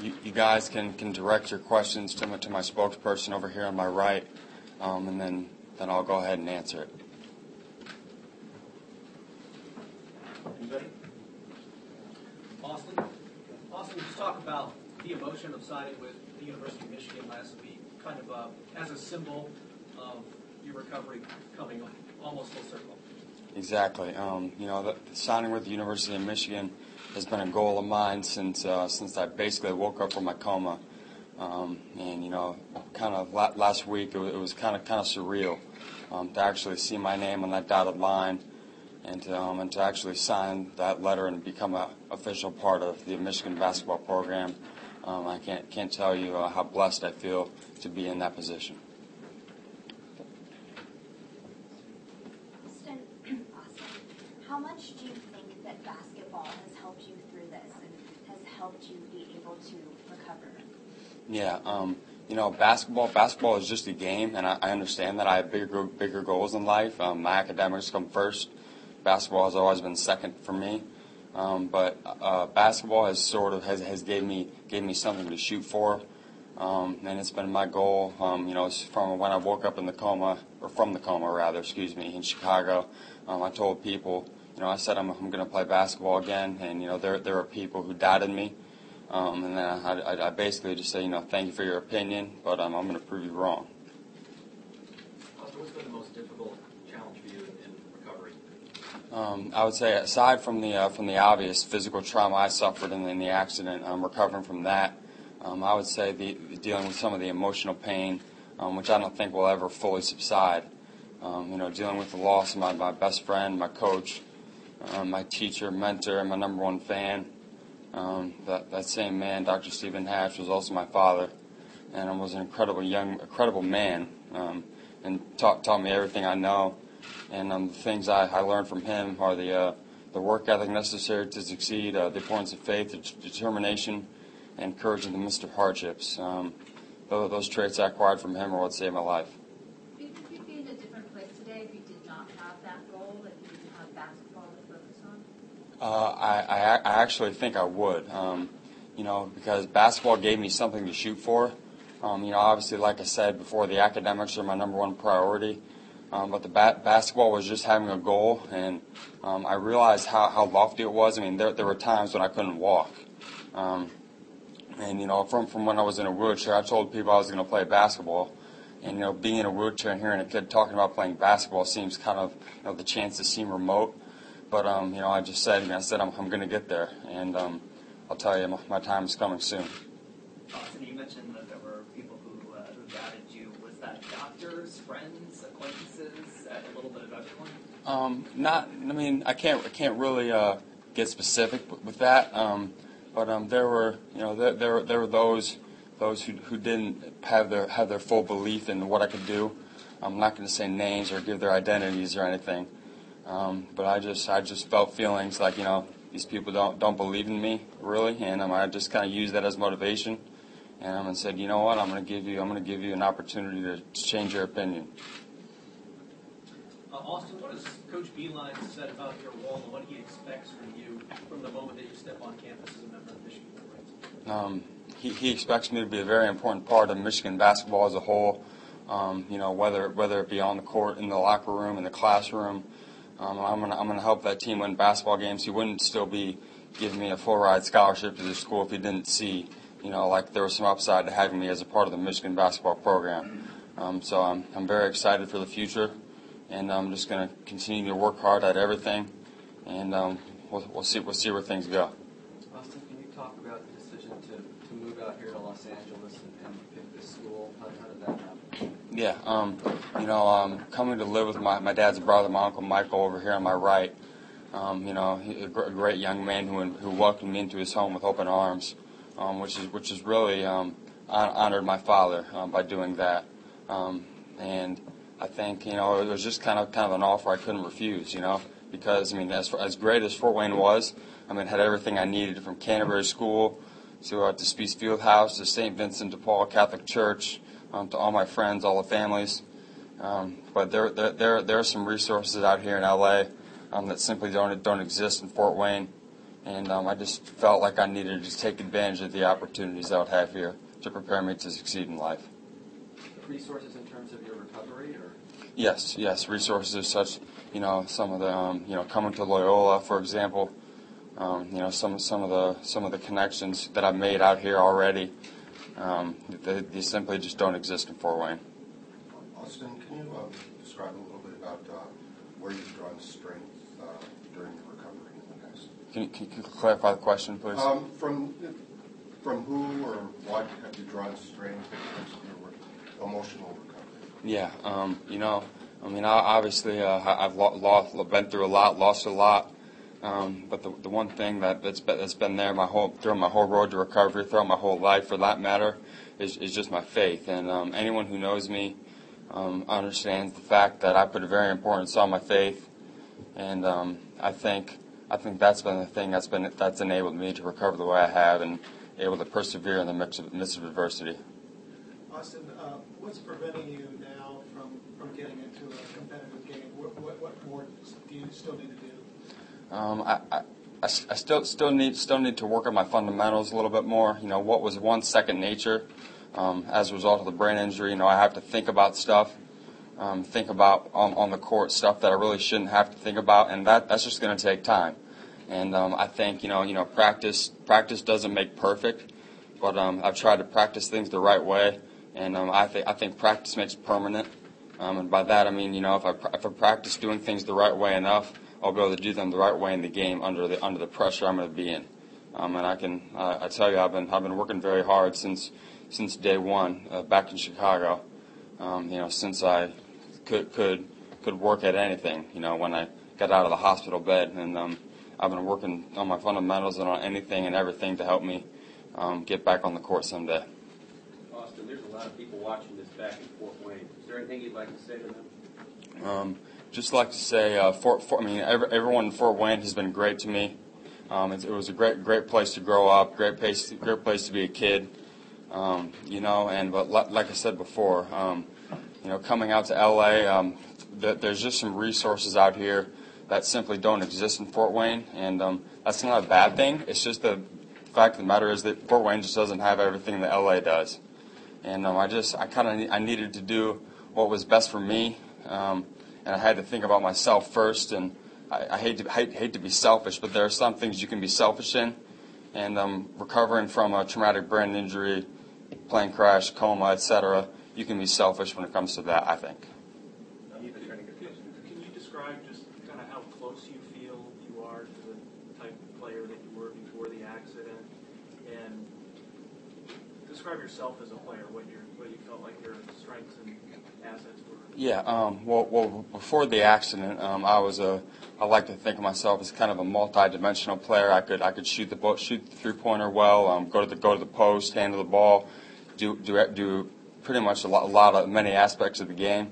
You guys can direct your questions to my spokesperson over here on my right, and then I'll go ahead and answer it. Anybody? Austin, just talk about the emotion of signing with the University of Michigan last week, kind of as a symbol of your recovery coming almost full circle. Exactly. Signing with the University of Michigan has been a goal of mine since I basically woke up from my coma. Kind of last week it was kind of surreal to actually see my name on that dotted line and to actually sign that letter and become an official part of the Michigan basketball program. I can't tell you how blessed I feel to be in that position. Austin, how much do you think that basketball has helped you through this and has helped you be able to recover? Yeah, basketball is just a game, and I understand that I have bigger goals in life. My academics come first. Basketball has always been second for me. But basketball has gave me something to shoot for, and it's been my goal. From when I woke up from the coma, in Chicago. I told people, I said I'm going to play basketball again, and there are people who doubted me, and then I basically just say, thank you for your opinion, but I'm going to prove you wrong. What's been the most difficult challenge for you in recovery? I would say, aside from the obvious physical trauma I suffered in the accident, recovering from that, I would say dealing with some of the emotional pain, which I don't think will ever fully subside. Dealing with the loss of my best friend, my coach, my teacher, mentor, my number one fan. That same man, Dr. Stephen Hatch, was also my father, and was an incredible man, and taught me everything I know. And the things I learned from him are the work ethic necessary to succeed, the importance of faith, determination, and courage in the midst of hardships. Those traits I acquired from him are what saved my life. Do you think you'd be in a different place today if you did not have that goal, that you didn't have basketball to focus on? I actually think I would, because basketball gave me something to shoot for. Obviously, like I said before, the academics are my number one priority. But the basketball was just having a goal, and I realized how lofty it was. I mean, there were times when I couldn't walk. From when I was in a wheelchair, I told people I was going to play basketball. And, being in a wheelchair and hearing a kid talking about playing basketball seems kind of, the chances seem remote. But, I just said, I'm going to get there. And I'll tell you, my time is coming soon. Austin, you mentioned that there were people who doubted you. Was that doctors, friends, acquaintances, a little bit of everyone? I can't really get specific with that. But there were those who didn't have their full belief in what I could do. I'm not going to say names or give their identities or anything. But I just felt feelings like these people don't believe in me really, and I just kind of used that as motivation. And said, you know what, I'm going to give you an opportunity to change your opinion. Austin, what has Coach Beilein said about your role and what he expects from you from the moment that you step on campus as a member of Michigan Wolverines? He expects me to be a very important part of Michigan basketball as a whole. Whether it be on the court, in the locker room, in the classroom. I'm gonna help that team win basketball games. He wouldn't still be giving me a full ride scholarship to the school if he didn't see, like there was some upside to having me as a part of the Michigan basketball program. So I'm very excited for the future, and I'm just gonna continue to work hard at everything, and we'll see where things go. Austin, can you talk about the decision to move out here to Los Angeles and pick this school? How did that happen? Yeah, coming to live with my dad's brother, my Uncle Michael, over here on my right. He's a great young man who welcomed me into his home with open arms, which is really honored my father by doing that. And I think it was just kind of an offer I couldn't refuse. Because as great as Fort Wayne was, it had everything I needed from Canterbury School to Spies Fieldhouse to St. Vincent de Paul Catholic Church. To all my friends, all the families, but there are some resources out here in LA that simply don't exist in Fort Wayne, And I just felt like I needed to just take advantage of the opportunities I would have here to prepare me to succeed in life. Resources in terms of your recovery, or? Yes, resources such, some of the, coming to Loyola, for example, some of the connections that I've made out here already, they simply just don't exist in Fort Wayne. Austin, can you describe a little bit about where you've drawn strength during your recovery in the past? Can you clarify the question, please? From who or what have you drawn strength in terms of your emotional recovery? Yeah, obviously I've been through a lot, lost a lot, but the one thing that's been there throughout my whole road to recovery, throughout my whole life, for that matter, is just my faith. And anyone who knows me understands the fact that I put a very importance on my faith, and I think that's been the thing that's enabled me to recover the way I have and able to persevere in the midst of adversity. Austin, what's preventing you now from getting into a competitive game? What more do you still need to do? I still need to work on my fundamentals a little bit more. What was once second nature, as a result of the brain injury, I have to think about stuff, think about on the court stuff that I really shouldn't have to think about, and that's just going to take time. And I think practice doesn't make perfect, but I've tried to practice things the right way, and I think practice makes permanent. And by that I mean if I practice doing things the right way enough, I'll be able to do them the right way in the game under the pressure I'm going to be in. And I tell you I've been working very hard since day one back in Chicago. Since I could work at anything. When I got out of the hospital bed, and I've been working on my fundamentals and on anything and everything to help me get back on the court someday. Austin, there's a lot of people watching this back in Fort Wayne. Is there anything you'd like to say to them? Just like to say, everyone in Fort Wayne has been great to me. It was a great place to grow up, great place to be a kid. But like I said before, coming out to LA, there's just some resources out here that simply don't exist in Fort Wayne, and that's not a bad thing. It's just the fact of the matter is that Fort Wayne just doesn't have everything that LA does. And I needed to do what was best for me, and I had to think about myself first. And I hate to be selfish, but there are some things you can be selfish in. And recovering from a traumatic brain injury, plane crash, coma, etc., you can be selfish when it comes to that, I think. Can you describe just kind of how close you feel you are to the type of player that you were before the accident, and describe yourself as a player, what you felt like your strengths and assets were? Yeah. Well, before the accident, I like to think of myself as kind of a multi-dimensional player. I could shoot the 3-pointer well, go to the post, handle the ball, do pretty much many aspects of the game.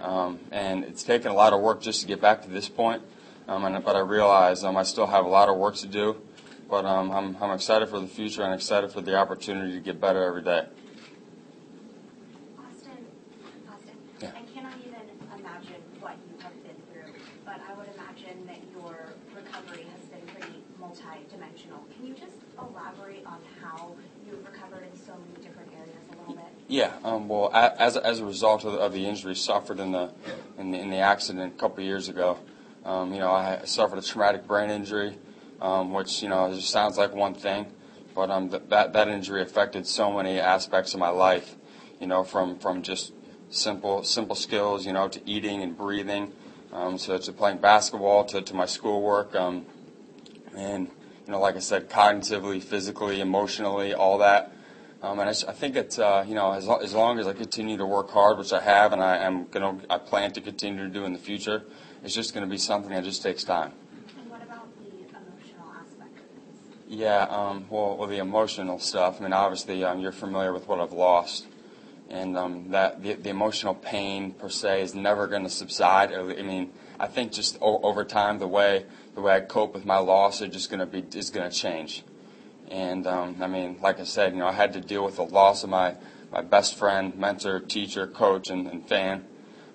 And it's taken a lot of work just to get back to this point. But I realize I still have a lot of work to do. But I'm excited for the future and excited for the opportunity to get better every day. Austin, Yeah. I cannot even imagine what you have been through, but I would imagine that your recovery has been pretty multi-dimensional. Can you just elaborate on how you've recovered in so many different areas a little bit? Yeah. Well, as a result of the injury suffered in the accident a couple of years ago, I suffered a traumatic brain injury, which just sounds like one thing, but that injury affected so many aspects of my life. From just simple skills, to eating and breathing, to playing basketball, to my schoolwork, and like I said, cognitively, physically, emotionally, all that. And I think it's as long as I continue to work hard, which I have, and I plan to continue to do in the future, it's just going to be something that just takes time. And what about the emotional aspect of things? Yeah. Well, the emotional stuff. Obviously, you're familiar with what I've lost. And that the emotional pain per se is never going to subside. I think just over time, the way I cope with my loss is going to change. And like I said, I had to deal with the loss of my best friend, mentor, teacher, coach, and fan.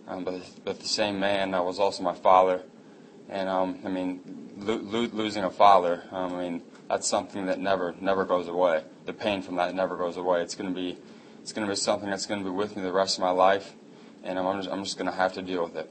But the same man was also my father. And losing a father, I mean, that's something that never goes away. The pain from that never goes away. It's going to be something that's going to be with me the rest of my life, and I'm just going to have to deal with it.